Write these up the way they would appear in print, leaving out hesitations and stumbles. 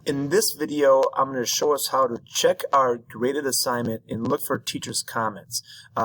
In this video, I'm going to show us how to check our graded assignment and look for teachers' comments.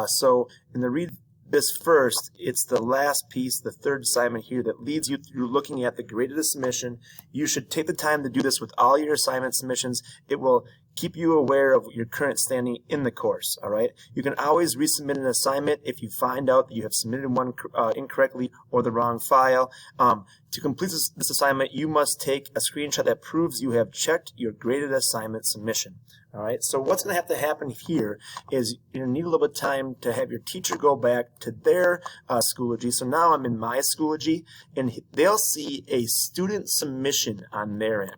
So in the read this first, it's the last piece, the third assignment here that leads you through looking at the graded submission. You should take the time to do this with all your assignment submissions. It will keep you aware of your current standing in the course. All right. You can always resubmit an assignment if you find out that you have submitted one incorrectly or the wrong file. To complete this assignment, you must take a screenshot that proves you have checked your graded assignment submission. All right. So what's going to happen here is you're going to need a little bit of time to have your teacher go back to their Schoology. So now I'm in my Schoology, and they'll see a student submission on their end.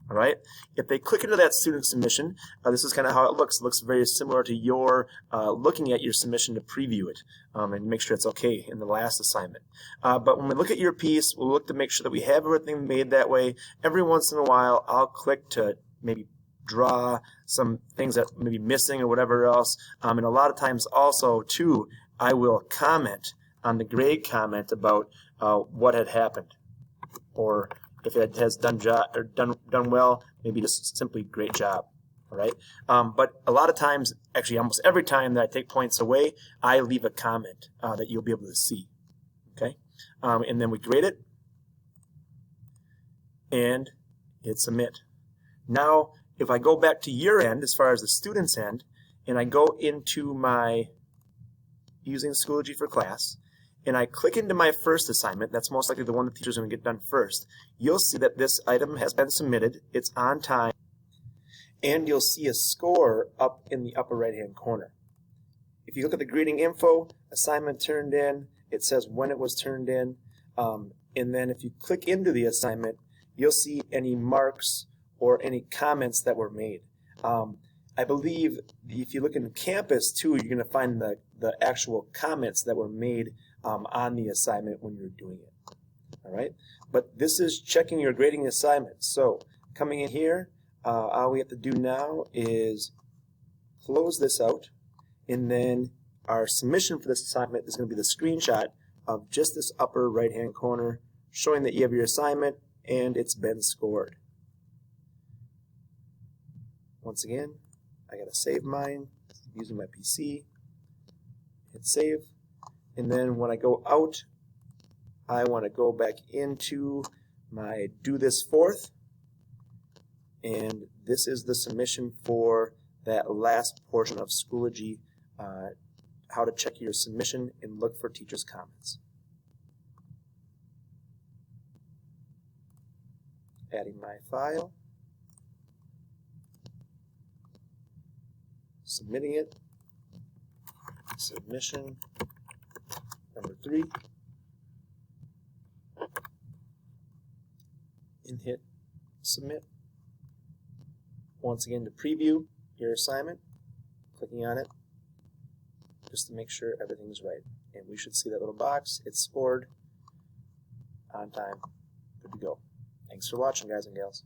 All right. If they click into that student submission, this is kind of how it looks. It looks very similar to your looking at your submission to preview it and make sure it's okay in the last assignment. But when we look at your piece, we'll look to make sure that we have everything made that way. Every once in a while, I'll click to maybe draw some things that may be missing or whatever else. And a lot of times also, too, I will comment on the grade comment about what had happened, or if it has done well, maybe just simply great job. All right. But a lot of times, actually almost every time that I take points away, I leave a comment that you'll be able to see. Okay. And then we grade it and hit submit. Now, if I go back to your end, as far as the student's end, and I go into my using Schoology for class, and I click into my first assignment, that's most likely the one the teacher's going to get done first, you'll see that this item has been submitted, it's on time, and you'll see a score up in the upper right-hand corner. If you look at the grading info, assignment turned in, it says when it was turned in, and then if you click into the assignment, you'll see any marks or any comments that were made. I believe if you look in campus too, you're going to find the actual comments that were made on the assignment when you're doing it. All right, but this is checking your grading assignment. So coming in here, all we have to do now is close this out, and then our submission for this assignment is going to be the screenshot of just this upper right hand corner showing that you have your assignment and it's been scored. Once again, I gotta save mine using my PC, hit save, and then when I go out, I want to go back into my do this fourth, and this is the submission for that last portion of Schoology, how to check your submission and look for teachers' comments. Adding my file, submitting it, submission number 3, and hit submit. Once again, to preview your assignment, clicking on it just to make sure everything's right. And we should see that little box. It's scored on time. Good to go. Thanks for watching, guys and gals.